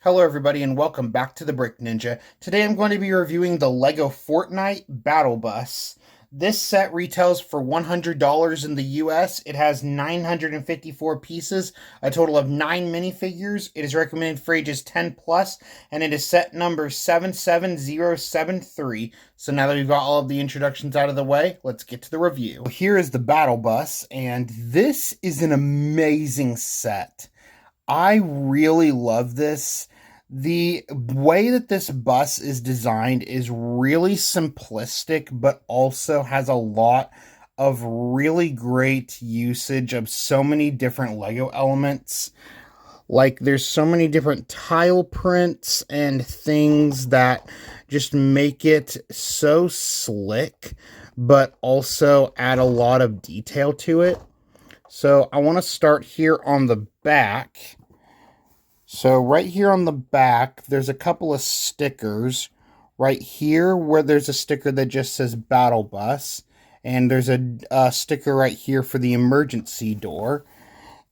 Hello everybody and welcome back to the Brick Ninja. Today I'm going to be reviewing the LEGO Fortnite Battle Bus. This set retails for $100 in the US. It has 954 pieces, a total of 9 minifigures. It is recommended for ages 10 plus, and it is set number 77073. So now that we've got all of the introductions out of the way, let's get to the review. Here is the Battle Bus, and this is an amazing set. I really love this. The way that this bus is designed is really simplistic, but also has a lot of really great usage of so many different Lego elements. Like, there's so many different tile prints and things that just make it so slick, but also add a lot of detail to it. So I want to start here on the back. So right here on the back, there's a couple of stickers. Right here where there's a sticker that just says Battle Bus. And there's a sticker right here for the emergency door.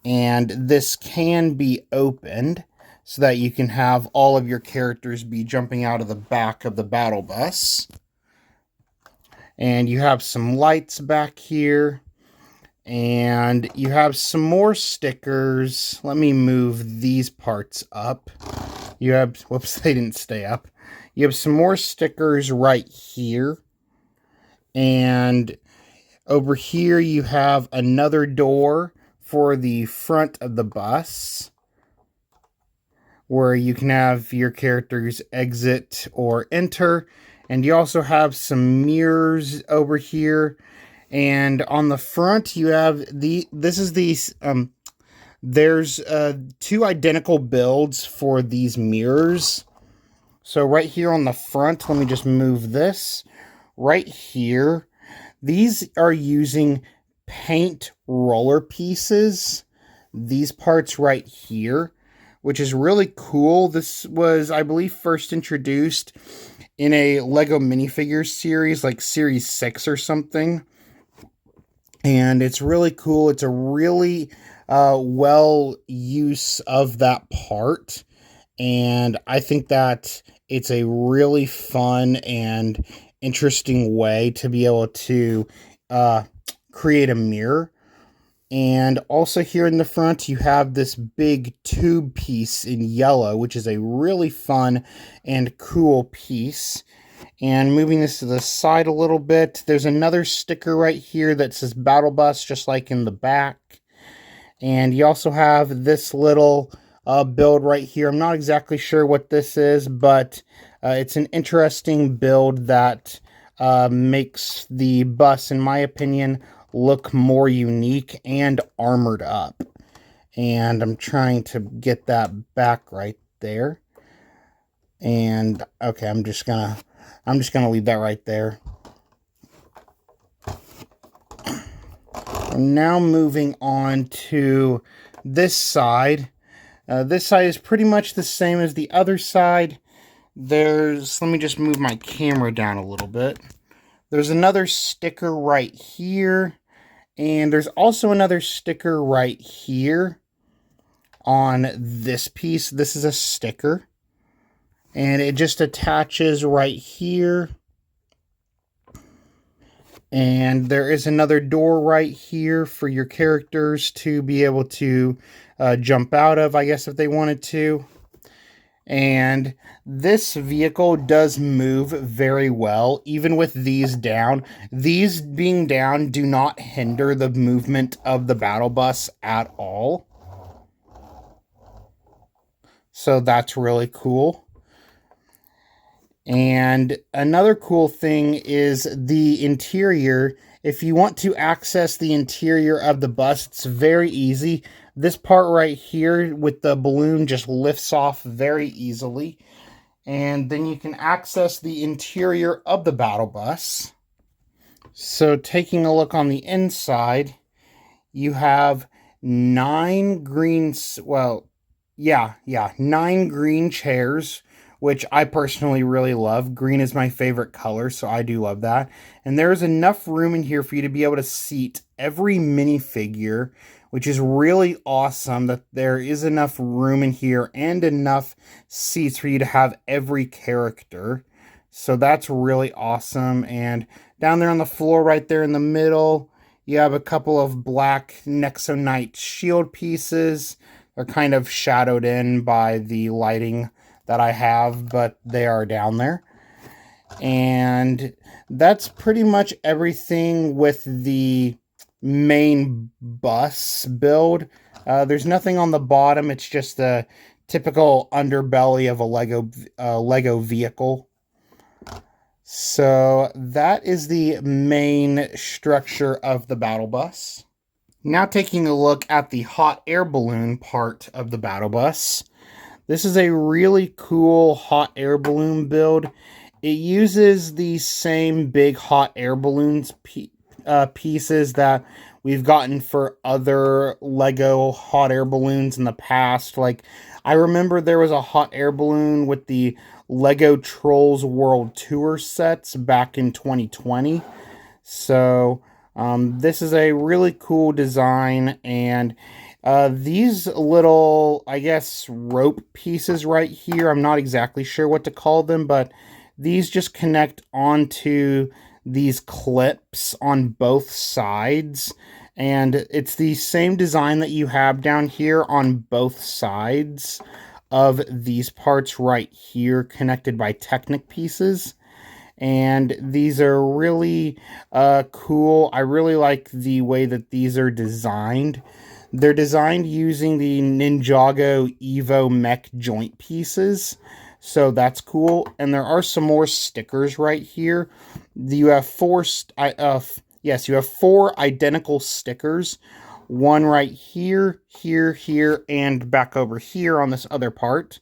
And this can be opened so that you can have all of your characters be jumping out of the back of the Battle Bus. And you have some lights back here. And you have some more stickers. Let me move these parts up. You have, whoops, they didn't stay up. You have some more stickers right here. And over here you have another door for the front of the bus, where you can have your characters exit or enter. And you also have some mirrors over here. And on the front, you have there's two identical builds for these mirrors. So right here on the front, let me just move this. Right here, these are using paint roller pieces. These parts right here, which is really cool. This was, I believe, first introduced in a Lego minifigures series, like Series 6 or something. And it's really cool. It's a really well use of that part. And I think that it's a really fun and interesting way to be able to create a mirror. And also here in the front, you have this big tube piece in yellow, which is a really fun and cool piece. And moving this to the side a little bit, there's another sticker right here that says Battle Bus, just like in the back. And you also have this little build right here. I'm not exactly sure what this is, but it's an interesting build that makes the bus, in my opinion, look more unique and armored up. And I'm trying to get that back right there. And okay, I'm just gonna leave that right there. I'm now moving on to this side. This side is pretty much the same as the other side. Let me just move my camera down a little bit. There's another sticker right here. And there's also another sticker right here on this piece. This is a sticker. And it just attaches right here. And there is another door right here for your characters to be able to jump out of, I guess, if they wanted to. And this vehicle does move very well, even with these down. These being down do not hinder the movement of the battle bus at all. So that's really cool. And another cool thing is the interior. If you want to access the interior of the bus, it's very easy. This part right here with the balloon just lifts off very easily. And then you can access the interior of the battle bus. So taking a look on the inside, you have 9 green chairs, which I personally really love. Green is my favorite color, so I do love that. And there's enough room in here for you to be able to seat every minifigure which is really awesome that there is enough room in here and enough seats for you to have every character. So that's really awesome. And down there on the floor, right there in the middle, you have a couple of black Nexonite shield pieces. They're kind of shadowed in by the lighting that I have, but they are down there. And that's pretty much everything with the main bus build. There's nothing on the bottom. It's just a typical underbelly of a Lego vehicle. So that is the main structure of the battle bus. Now taking a look at the hot air balloon part of the battle bus. This is a really cool hot air balloon build. It uses the same big hot air balloons pieces that we've gotten for other Lego hot air balloons in the past. Like, I remember there was a hot air balloon with the Lego Trolls World Tour sets back in 2020. So, this is a really cool design, and these little, I guess, rope pieces right here, I'm not exactly sure what to call them, but these just connect onto these clips on both sides. And it's the same design that you have down here on both sides of these parts right here, connected by Technic pieces. And these are really cool. I really like the way that these are designed. They're designed using the Ninjago Evo mech joint pieces, so that's cool. And there are some more stickers right here. You have four identical stickers. One right here, here, and back over here on this other part.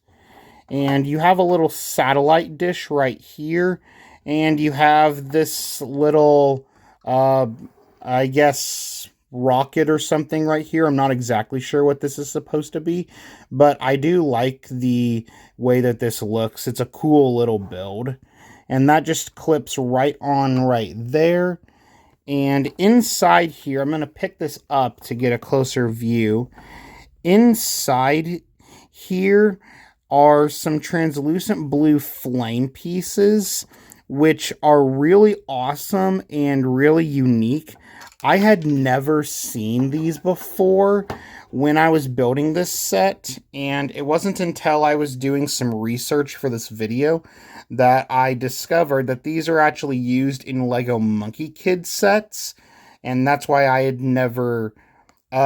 And you have a little satellite dish right here. And you have this little, I guess, rocket or something right here. I'm not exactly sure what this is supposed to be, but I do like the way that this looks. It's a cool little build. And that just clips right on right there. And inside here, I'm going to pick this up to get a closer view. Inside here are some translucent blue flame pieces, which are really awesome and really unique. I had never seen these before when I was building this set, and it wasn't until I was doing some research for this video that I discovered that these are actually used in Lego Monkey Kid sets, and that's why I had never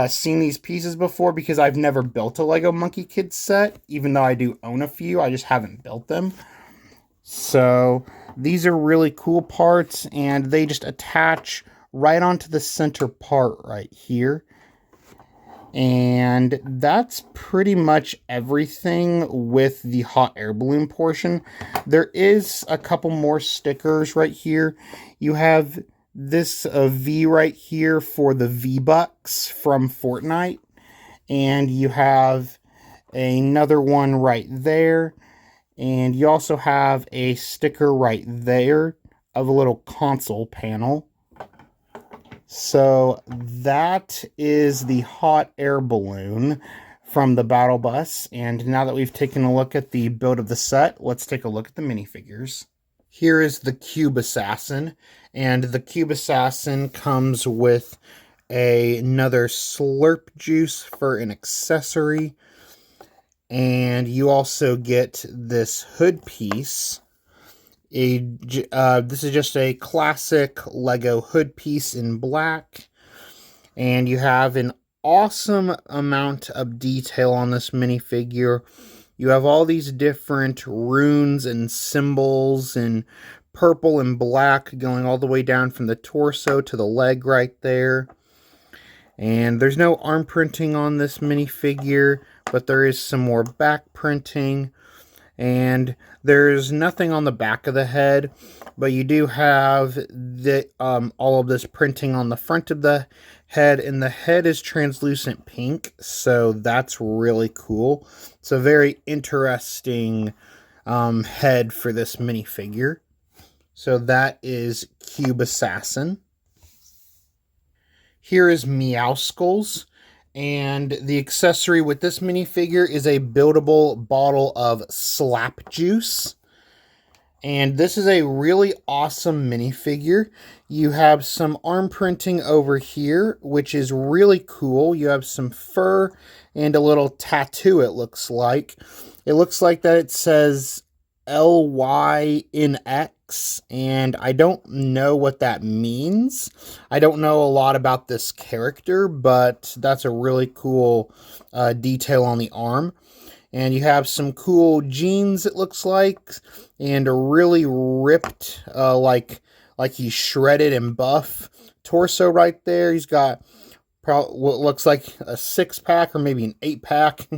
seen these pieces before, because I've never built a Lego Monkey Kid set, even though I do own a few. I just haven't built them. So these are really cool parts, and they just attach right onto the center part right here. And that's pretty much everything with the hot air balloon portion. There is a couple more stickers right here. You have this V right here for the V-Bucks from Fortnite. And you have another one right there. And you also have a sticker right there of a little console panel. So that is the hot air balloon from the battle bus. And now that we've taken a look at the build of the set, let's take a look at the minifigures. Here is the Cube Assassin, and the Cube Assassin comes with another slurp juice for an accessory. And you also get this hood piece. This is just a classic Lego hood piece in black. And you have an awesome amount of detail on this minifigure. You have all these different runes and symbols in purple and black going all the way down from the torso to the leg right there. And there's no arm printing on this minifigure, but there is some more back printing. And there's nothing on the back of the head, but you do have all of this printing on the front of the head, and the head is translucent pink, so that's really cool. It's a very interesting head for this minifigure. So that is Cube Assassin. Here is Meowskulls, And the accessory with this minifigure is a buildable bottle of slap juice. And this is a really awesome minifigure. You have some arm printing over here, which is really cool. You have some fur and a little tattoo, it looks like. It looks like that it says LYNX, and I don't know what that means. I don't know a lot about this character, but that's a really cool detail on the arm. And you have some cool jeans, it looks like, and a really ripped, like he's shredded and buff torso right there. He's got what looks like a 6-pack or maybe an 8-pack.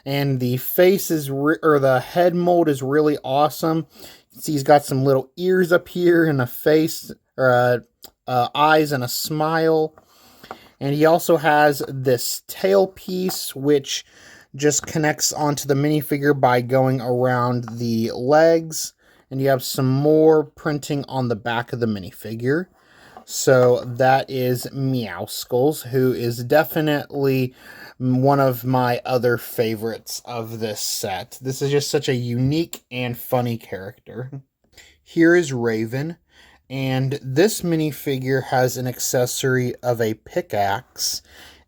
And the face is, or the head mold is really awesome. You can see he's got some little ears up here and a face, or eyes and a smile. And he also has this tail piece, which just connects onto the minifigure by going around the legs. And you have some more printing on the back of the minifigure. So that is Meowskulls, who is definitely one of my other favorites of this set. This is just such a unique and funny character. Here is Raven, and this minifigure has an accessory of a pickaxe.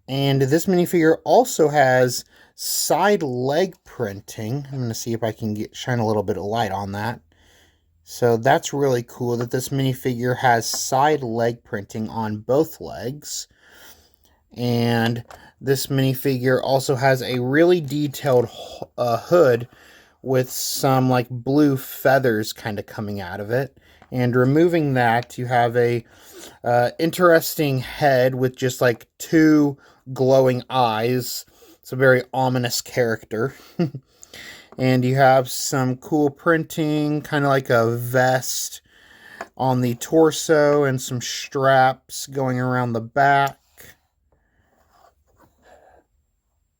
And this minifigure also has side leg printing. I'm going to see if I can shine a little bit of light on that. So that's really cool that this minifigure has side leg printing on both legs. And this minifigure also has a really detailed hood with some like blue feathers kind of coming out of it. And removing that, you have a interesting head with just like 2 glowing eyes. It's a very ominous character. And you have some cool printing, kind of like a vest on the torso and some straps going around the back.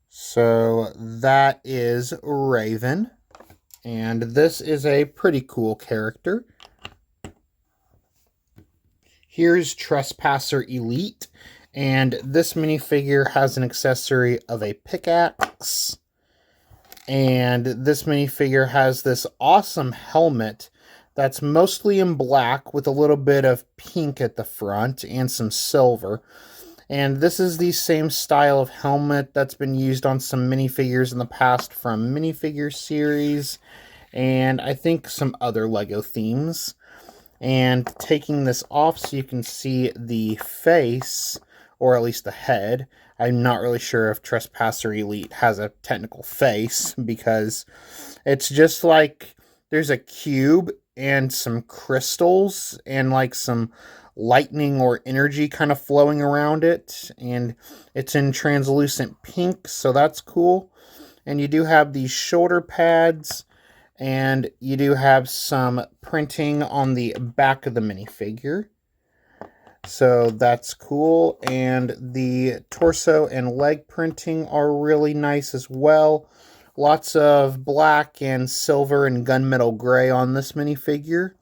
So that is Raven. And this is a pretty cool character. Here's Trespasser Elite. And this minifigure has an accessory of a pickaxe. And this minifigure has this awesome helmet that's mostly in black with a little bit of pink at the front and some silver. And this is the same style of helmet that's been used on some minifigures in the past from Minifigure Series and I think some other LEGO themes. And taking this off so you can see the face, or at least the head. I'm not really sure if Trespasser Elite has a technical face, because it's just like there's a cube and some crystals and like some lightning or energy kind of flowing around it, and it's in translucent pink, so that's cool. And you do have these shoulder pads, and you do have some printing on the back of the minifigure. So that's cool, and the torso and leg printing are really nice as well. Lots of black and silver and gunmetal gray on this minifigure.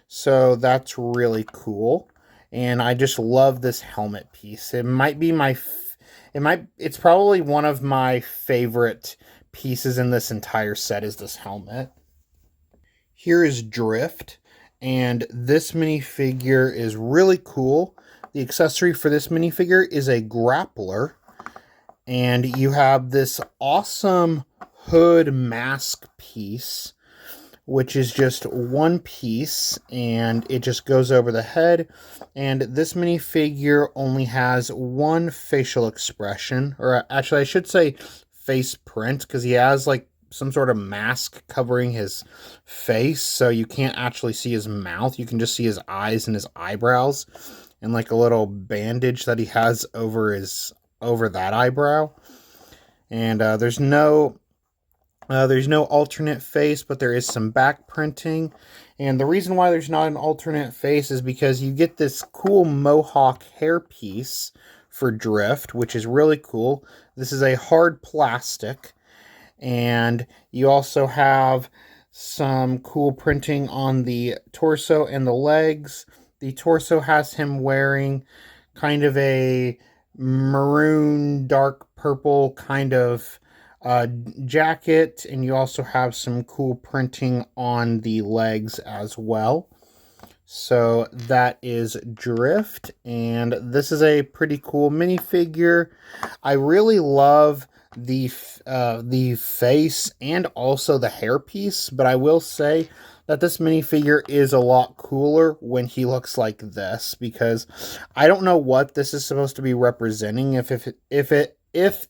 So that's really cool. And I just love this helmet piece. It might be it's probably one of my favorite pieces in this entire set is this helmet. Here is Drift. And this minifigure is really cool. The accessory for this minifigure is a grappler. And you have this awesome hood mask piece, which is just one piece, and it just goes over the head. And this minifigure only has one facial expression, or actually I should say face print, because he has like some sort of mask covering his face, so you can't actually see his mouth. You can just see his eyes and his eyebrows, and like a little bandage that he has over that eyebrow. And there's no alternate face, but there is some back printing. And the reason why there's not an alternate face is because you get this cool mohawk hair piece for Drift, which is really cool. This is a hard plastic. And you also have some cool printing on the torso and the legs. The torso has him wearing kind of a maroon, dark purple kind of uh, jacket, and you also have some cool printing on the legs as well. So that is Drift, and this is a pretty cool minifigure. I really love the face and also the hairpiece, but I will say that this minifigure is a lot cooler when he looks like this, because I don't know what this is supposed to be representing. If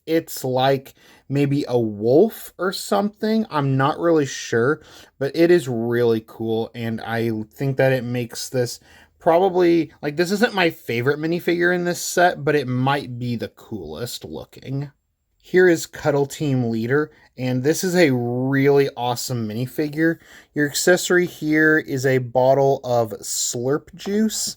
it's like maybe a wolf or something, I'm not really sure, but it is really cool, and I think that it makes this probably, like, this isn't my favorite minifigure in this set, but it might be the coolest looking. Here is Cuddle Team Leader, and this is a really awesome minifigure. Your accessory here is a bottle of Slurp juice,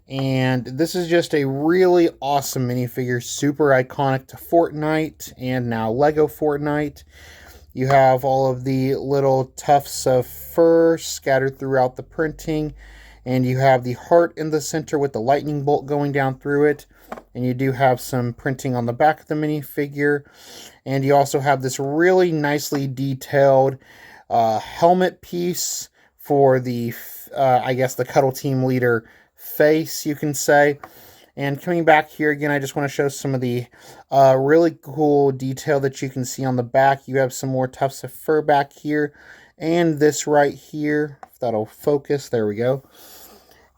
and this is just a really awesome minifigure, super iconic to Fortnite and now Lego Fortnite. You have all of the little tufts of fur scattered throughout the printing, and you have the heart in the center with the lightning bolt going down through it, and you do have some printing on the back of the minifigure, and you also have this really nicely detailed helmet piece for the, I guess, the Cuddle Team Leader face, you can say. And coming back here again, I just want to show some of the really cool detail that you can see on the back. You have some more tufts of fur back here, and this right here, if that'll focus, there we go.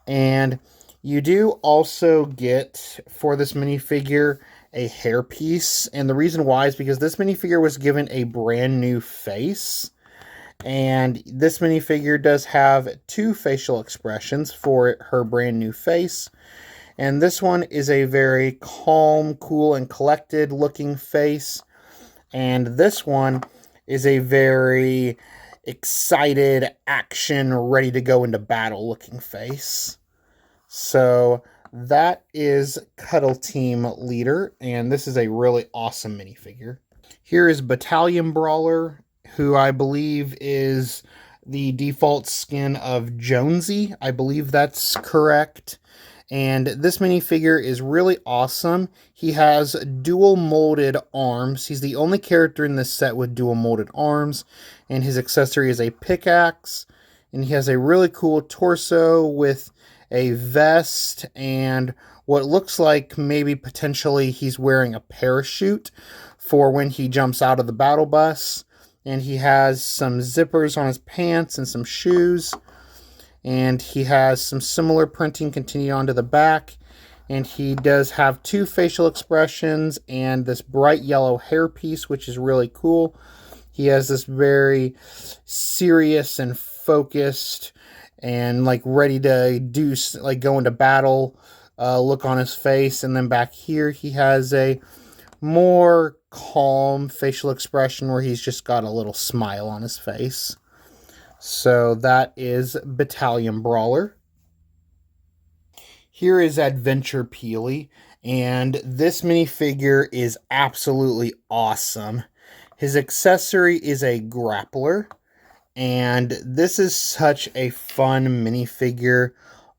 And you do also get, for this minifigure, a hairpiece, and the reason why is because this minifigure was given a brand new face. And this minifigure does have 2 facial expressions for her brand new face. And this one is a very calm, cool, and collected looking face. And this one is a very excited, action, ready to go into battle looking face. So that is Cuddle Team Leader, and this is a really awesome minifigure. Here is Battalion Brawler, who I believe is the default skin of Jonesy. I believe that's correct. And this minifigure is really awesome. He has dual molded arms. He's the only character in this set with dual molded arms. And his accessory is a pickaxe. And he has a really cool torso with a vest and what looks like maybe potentially he's wearing a parachute for when he jumps out of the battle bus. And he has some zippers on his pants and some shoes. And he has some similar printing continued onto the back. And he does have 2 facial expressions and this bright yellow hairpiece, which is really cool. He has this very serious and focused and like ready to do, like go into battle look on his face. And then back here he has a more calm facial expression where he's just got a little smile on his face. So that is Battalion Brawler. Here is Adventure Peely, and this minifigure is absolutely awesome. His accessory is a grappler, and this is such a fun minifigure.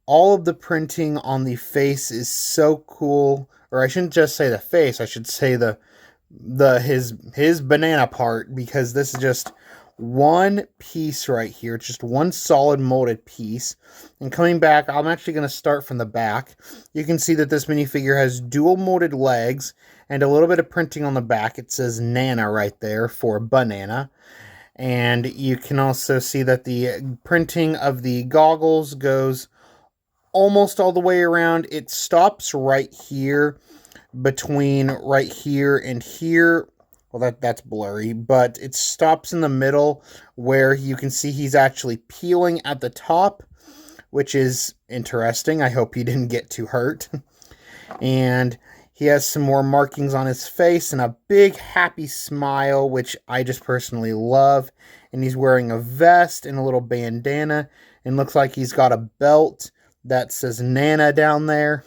All of the printing on the face is so cool, or I shouldn't just say the face, I should say his banana part, because this is just one piece right here. It's just one solid molded piece. And coming back, I'm actually going to start from the back. You can see that this minifigure has dual molded legs and a little bit of printing on the back. It says Nana right there for banana. And you can also see that the printing of the goggles goes almost all the way around. It stops right here between right here and here. Well, that's blurry, but it stops in the middle where you can see he's actually peeling at the top, which is interesting. I hope he didn't get too hurt. And he has some more markings on his face and a big happy smile, which I just personally love. And he's wearing a vest and a little bandana, and looks like he's got a belt that says Nana down there.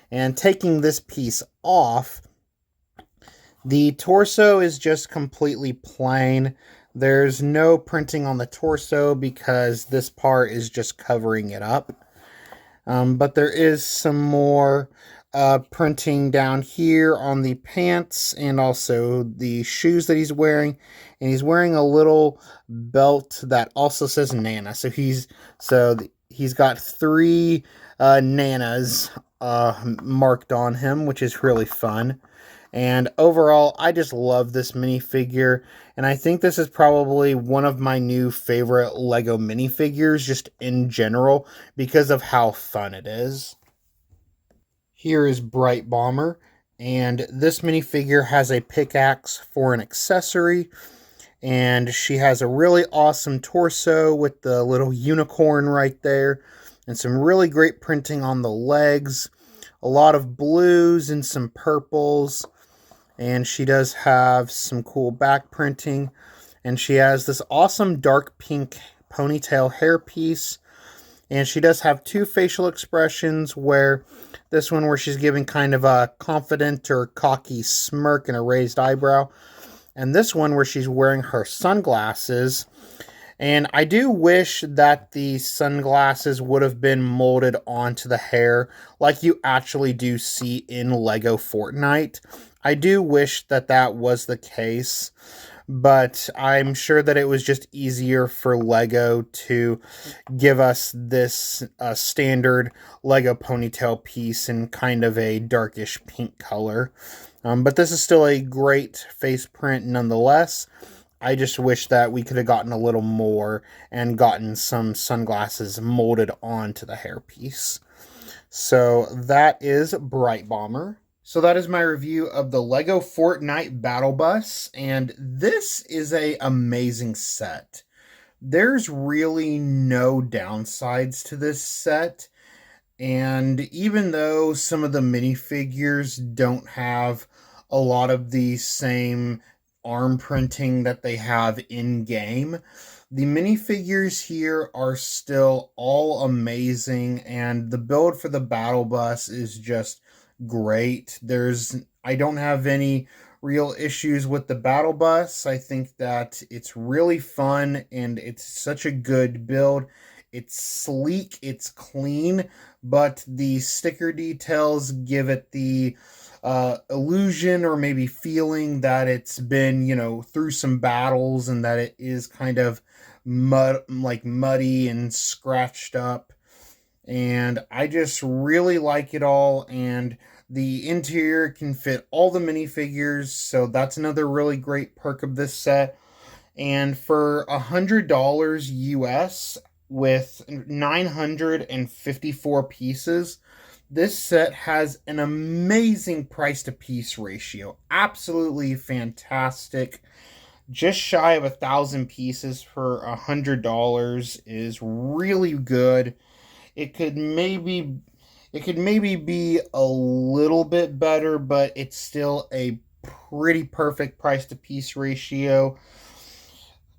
And taking this piece off, the torso is just completely plain. There's no printing on the torso because this part is just covering it up. But there is some more printing down here on the pants and also the shoes that he's wearing. And he's wearing a little belt that also says Nana. He's got three Nanas marked on him, which is really fun. And overall, I just love this minifigure. And I think this is probably one of my new favorite Lego minifigures, just in general, because of how fun it is. Here is Bright Bomber. And this minifigure has a pickaxe for an accessory. And she has a really awesome torso with the little unicorn right there. And some really great printing on the legs. A lot of blues and some purples. And she does have some cool back printing. And she has this awesome dark pink ponytail hairpiece. And she does have two facial expressions, where this one where she's giving kind of a confident or cocky smirk and a raised eyebrow. And this one where she's wearing her sunglasses. And I do wish that the sunglasses would have been molded onto the hair like you actually do see in Lego Fortnite. I do wish that that was the case, but I'm sure that it was just easier for Lego to give us this standard Lego ponytail piece in kind of a darkish pink color. But this is still a great face print nonetheless. I just wish that we could have gotten a little more and gotten some sunglasses molded onto the hairpiece. So that is Bright Bomber. So that is my review of the Lego Fortnite Battle Bus, and this is a amazing set. There's really no downsides to this set, and even though some of the minifigures don't have a lot of the same arm printing that they have in game, the minifigures here are still all amazing, and the build for the Battle Bus is just great. I don't have any real issues with the Battle Bus. I think that it's really fun and it's such a good build. It's sleek, it's clean, but the sticker details give it the illusion or maybe feeling that it's been, through some battles and that it is kind of muddy and scratched up. And I just really like it all, and the interior can fit all the minifigures, so that's another really great perk of this set. And for $100 US with 954 pieces, this set has an amazing price to piece ratio. Absolutely fantastic. Just shy of 1,000 pieces for $100 is really good. It could maybe be a little bit better, but it's still a pretty perfect price to piece ratio.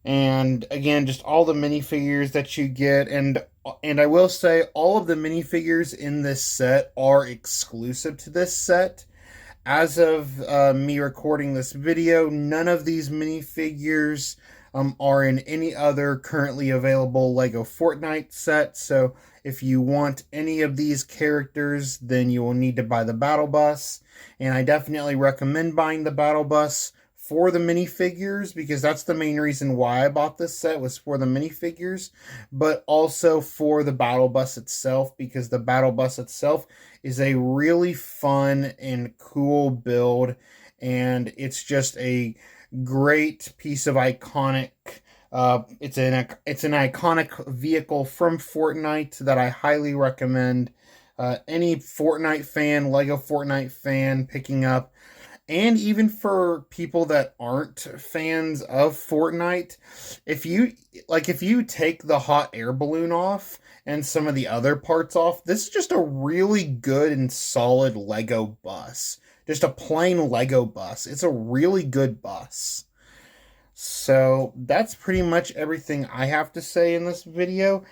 And again, just all the minifigures that you get, and I will say all of the minifigures in this set are exclusive to this set. As of me recording this video, none of these minifigures are in any other currently available Lego Fortnite set. So if you want any of these characters, then you will need to buy the Battle Bus. And I definitely recommend buying the Battle Bus for the minifigures, because that's the main reason why I bought this set, was for the minifigures, but also for the Battle Bus itself, because the Battle Bus itself is a really fun and cool build, and it's just a great piece of iconic. It's an iconic vehicle from Fortnite that I highly recommend any Fortnite fan, Lego Fortnite fan, picking up. And even for people that aren't fans of Fortnite, if you take the hot air balloon off and some of the other parts off, this is just a really good and solid Lego bus. Just a plain Lego bus. It's a really good bus. So that's pretty much everything I have to say in this video.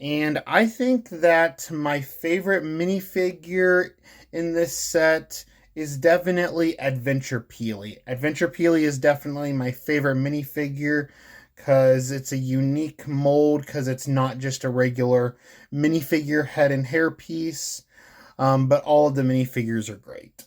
And I think that my favorite minifigure in this set is definitely Adventure Peely. Adventure Peely is definitely my favorite minifigure because it's a unique mold, because it's not just a regular minifigure head and hair piece. but all of the minifigures are great.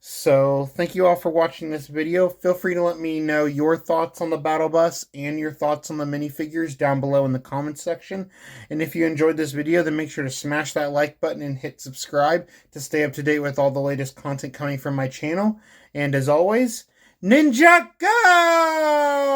So thank you all for watching this video. Feel free to let me know your thoughts on the Battle Bus and your thoughts on the minifigures down below in the comments section. And if you enjoyed this video, then make sure to smash that like button and hit subscribe to stay up to date with all the latest content coming from my channel. And as always, Ninja Go!